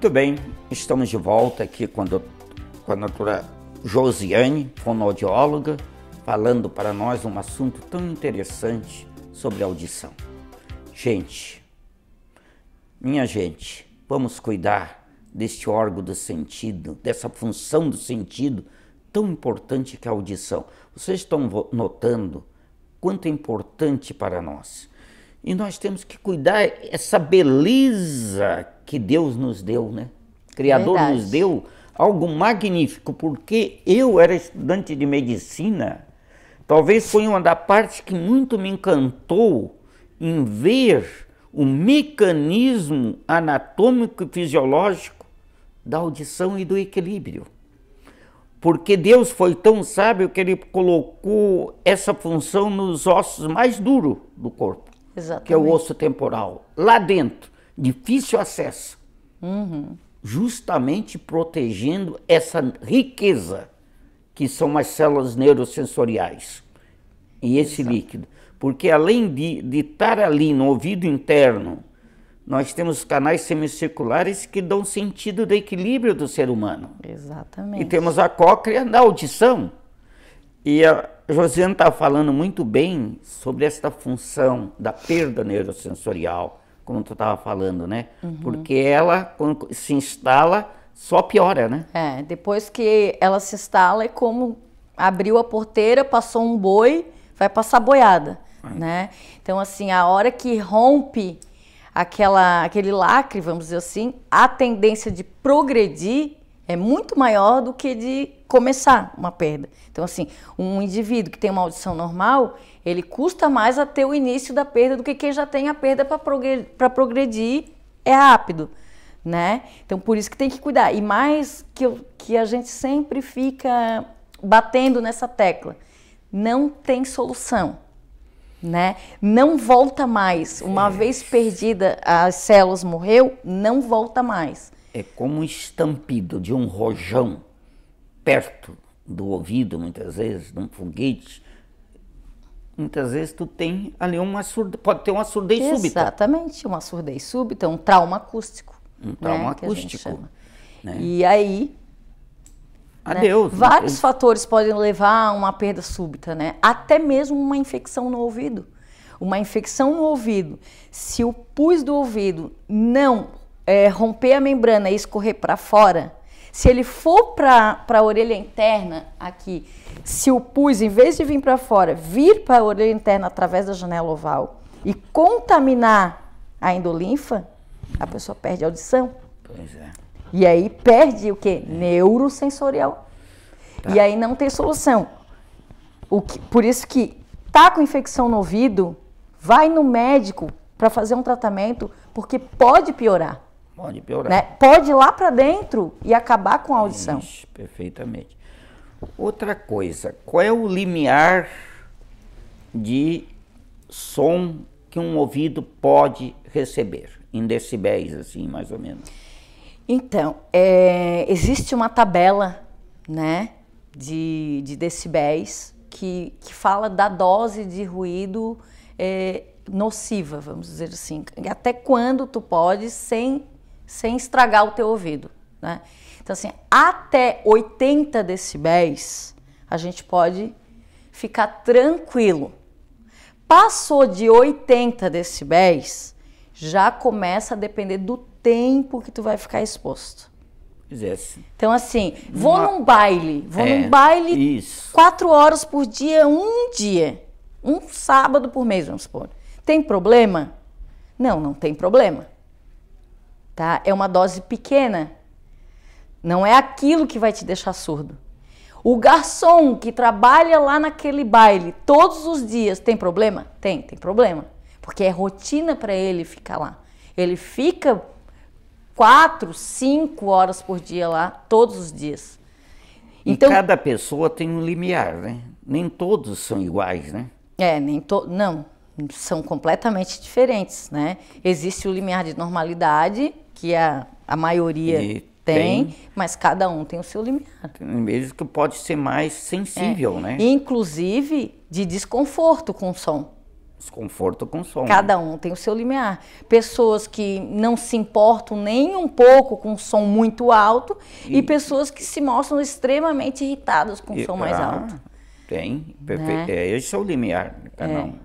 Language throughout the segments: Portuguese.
Muito bem, estamos de volta aqui com a doutora Josiane, fonoaudióloga, falando para nós um assunto tão interessante sobre audição. Gente, minha gente, vamos cuidar deste órgão do sentido, dessa função do sentido tão importante que é a audição. Vocês estão notando quanto é importante para nós. E nós temos que cuidar essa beleza que Deus nos deu, né? O Criador nos deu algo magnífico, porque eu era estudante de medicina, talvez foi uma das partes que muito me encantou em ver o mecanismo anatômico e fisiológico da audição e do equilíbrio. Porque Deus foi tão sábio que Ele colocou essa função nos ossos mais duros do corpo. Exatamente. Que é o osso temporal, lá dentro, difícil acesso, justamente protegendo essa riqueza que são as células neurosensoriais e esse líquido. Porque além de estar ali no ouvido interno, nós temos canais semicirculares que dão sentido do equilíbrio do ser humano. Exatamente. E temos a cóclea da audição. E a Josiane está falando muito bem sobre esta função da perda neurosensorial, como tu estava falando, né? Porque ela, quando se instala, só piora, né? É, depois que ela se instala, é como abriu a porteira, passou um boi, vai passar boiada, né? Então, assim, a hora que rompe aquele lacre, vamos dizer assim, a tendência de progredir é muito maior do que de começar uma perda. Então, assim, um indivíduo que tem uma audição normal, ele custa mais a ter o início da perda do que quem já tem a perda para progredir é rápido, né? Então, por isso que tem que cuidar. E mais que a gente sempre fica batendo nessa tecla, não tem solução, né? Não volta mais. Uma vez perdida, as células morreu, não volta mais. É como um estampido de um rojão perto do ouvido, muitas vezes, de um foguete. Muitas vezes tu tem ali pode ter uma surdez súbita. Exatamente, uma surdez súbita, um trauma acústico. Um trauma acústico. Né? E aí, adeus. Né? Vários fatores podem levar a uma perda súbita, né? Até mesmo uma infecção no ouvido. Uma infecção no ouvido, se o pus do ouvido não romper a membrana e escorrer para fora, se ele for para a orelha interna aqui, se o pus, em vez de vir para fora, vir para a orelha interna através da janela oval e contaminar a endolinfa, a pessoa perde a audição. Pois é. E aí perde o quê? Neurosensorial. Tá. E aí não tem solução. Por isso que tá com infecção no ouvido, vai no médico para fazer um tratamento, porque pode piorar. Pode piorar. Né? Pode ir lá para dentro e acabar com a audição. Ixi, perfeitamente. Outra coisa, qual é o limiar de som que um ouvido pode receber? Em decibéis, assim, mais ou menos. Então, existe uma tabela, né, de decibéis que fala da dose de ruído nociva, vamos dizer assim. Até quando tu pode sem estragar o teu ouvido, né? Então, assim, até 80 decibéis, a gente pode ficar tranquilo. Passou de 80 decibéis, já começa a depender do tempo que tu vai ficar exposto. Então, assim, vou num baile isso. 4 horas por dia, um sábado por mês, vamos supor. Tem problema? Não tem problema. Tá? É uma dose pequena. Não é aquilo que vai te deixar surdo. O garçom que trabalha lá naquele baile todos os dias, tem problema? Tem problema. Porque é rotina para ele ficar lá. Ele fica 4, 5 horas por dia lá, todos os dias. Então, e cada pessoa tem um limiar, né? Nem todos são iguais, né? Não, são completamente diferentes, né? Existe o limiar de normalidade, que a maioria tem, mas cada um tem o seu limiar. Tem mesmo que pode ser mais sensível, né? Inclusive de desconforto com o som. Desconforto com som. Cada um tem o seu limiar. Pessoas que não se importam nem um pouco com som muito alto e pessoas que se mostram extremamente irritadas com som mais alto. Tem, perfeito. Né? Esse é o limiar de cada um.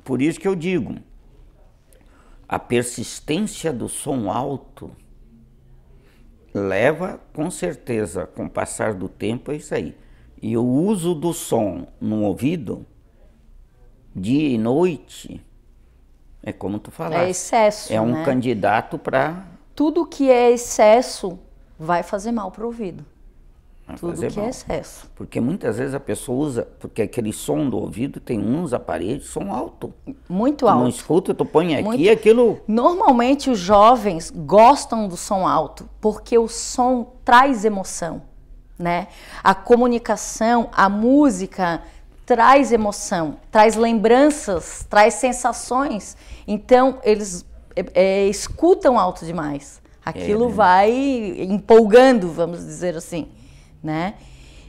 Por isso que eu digo, a persistência do som alto leva, com certeza, com o passar do tempo, é isso aí. E o uso do som no ouvido, dia e noite, é como tu falaste. É excesso, é um né? candidato para... Tudo que é excesso vai fazer mal para o ouvido. Tudo que é excesso. Porque muitas vezes a pessoa usa, porque aquele som do ouvido tem uns aparelhos, som alto. Muito tu alto. Não escuta, tu põe aqui aquilo... Normalmente os jovens gostam do som alto, porque o som traz emoção, né? A comunicação, a música traz emoção, traz lembranças, traz sensações. Então eles escutam alto demais. Aquilo vai empolgando, vamos dizer assim, né?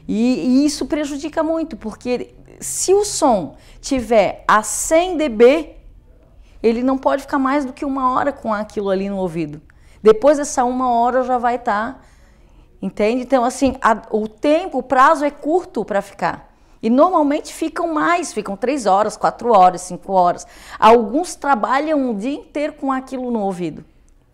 E isso prejudica muito, porque se o som tiver a 100 dB, ele não pode ficar mais do que 1 hora com aquilo ali no ouvido. Depois dessa 1 hora já vai estar, entende? Então, assim, o prazo é curto para ficar. E normalmente ficam 3 horas, 4 horas, 5 horas. Alguns trabalham o dia inteiro com aquilo no ouvido.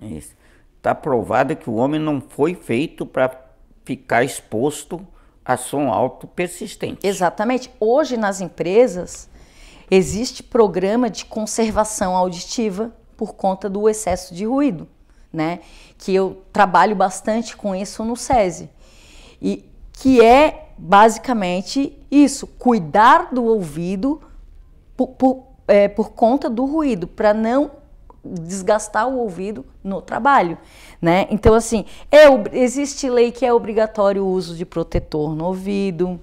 Isso. Está provado que o homem não foi feito para ficar exposto a som alto persistente. Exatamente. Hoje nas empresas existe programa de conservação auditiva por conta do excesso de ruído, né? Que eu trabalho bastante com isso no SESI. E que é basicamente isso, cuidar do ouvido por conta do ruído, para não desgastar o ouvido no trabalho, né? Então, assim, existe lei que é obrigatório o uso de protetor no ouvido,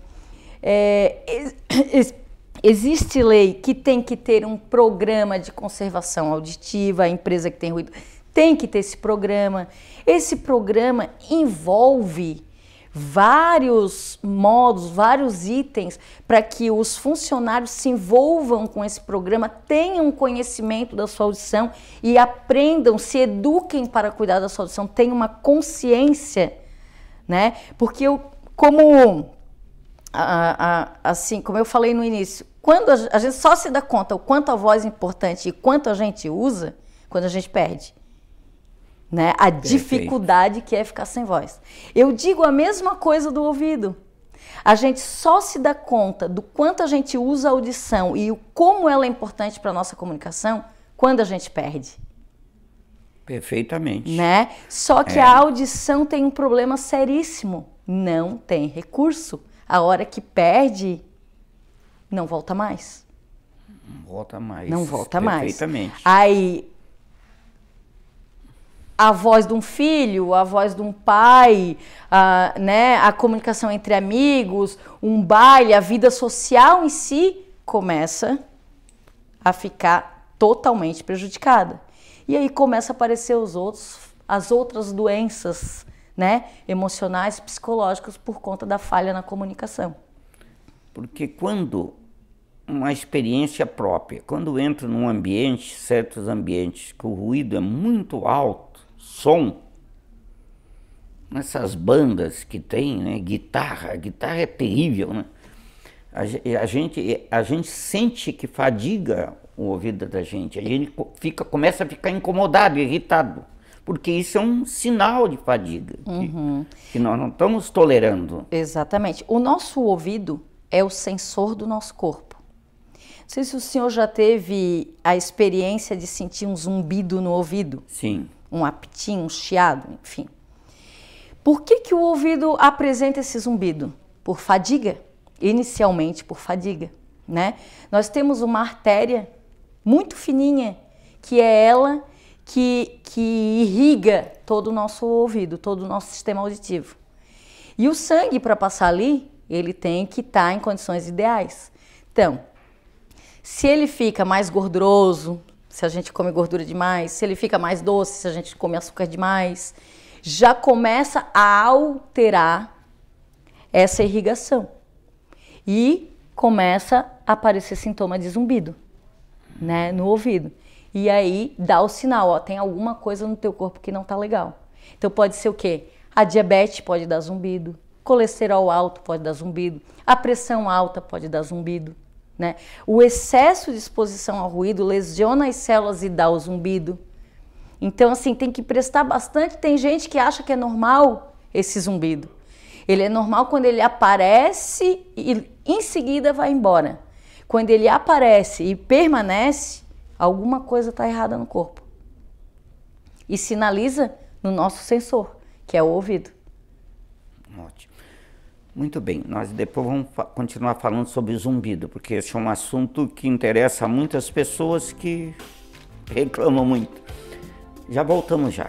existe lei que tem que ter um programa de conservação auditiva, a empresa que tem ruído tem que ter esse programa. Esse programa envolve vários modos, vários itens para que os funcionários se envolvam com esse programa, tenham conhecimento da sua audição e aprendam, se eduquem para cuidar da sua audição, tenham uma consciência, né? Porque assim, como eu falei no início, quando a gente só se dá conta o quanto a voz é importante e quanto a gente usa, quando a gente perde. Né? A dificuldade que é ficar sem voz. Eu digo a mesma coisa do ouvido. A gente só se dá conta do quanto a gente usa a audição e como ela é importante para a nossa comunicação quando a gente perde. Perfeitamente. Né? Só que a audição tem um problema seríssimo. Não tem recurso. A hora que perde, não volta mais. Não volta mais. Não volta mais. Perfeitamente. Aí, a voz de um filho, a voz de um pai, né, a comunicação entre amigos, um baile, a vida social em si começa a ficar totalmente prejudicada. E aí começa a aparecer as outras doenças, né, emocionais, psicológicas por conta da falha na comunicação. Porque quando uma experiência própria, quando entra num ambiente, certos ambientes, que o ruído é muito alto, som, nessas bandas que tem, né, guitarra é terrível, né? A gente sente que fadiga o ouvido da gente, a gente começa a ficar incomodado, irritado, porque isso é um sinal de fadiga, que nós não estamos tolerando. Exatamente. O nosso ouvido é o sensor do nosso corpo. Não sei se o senhor já teve a experiência de sentir um zumbido no ouvido. Sim. Um apitinho, um chiado, enfim. Por que o ouvido apresenta esse zumbido? Por fadiga, inicialmente por fadiga, né? Nós temos uma artéria muito fininha, que é ela que irriga todo o nosso ouvido, todo o nosso sistema auditivo. E o sangue, para passar ali, ele tem que estar em condições ideais. Então, se ele fica mais gorduroso, se a gente come gordura demais, se ele fica mais doce, se a gente come açúcar demais, já começa a alterar essa irrigação. E começa a aparecer sintoma de zumbido. né, no ouvido. E aí dá o sinal, ó, tem alguma coisa no teu corpo que não tá legal. Então pode ser o quê? A diabetes pode dar zumbido, colesterol alto pode dar zumbido, a pressão alta pode dar zumbido, né? O excesso de exposição ao ruído lesiona as células e dá o zumbido. Então, assim, tem que prestar bastante. Tem gente que acha que é normal esse zumbido. Ele é normal quando ele aparece e em seguida vai embora. Quando ele aparece e permanece, alguma coisa está errada no corpo. E sinaliza no nosso sensor, que é o ouvido. Ótimo. Muito bem, nós depois vamos continuar falando sobre o zumbido, porque esse é um assunto que interessa a muitas pessoas que reclamam muito. Já voltamos já.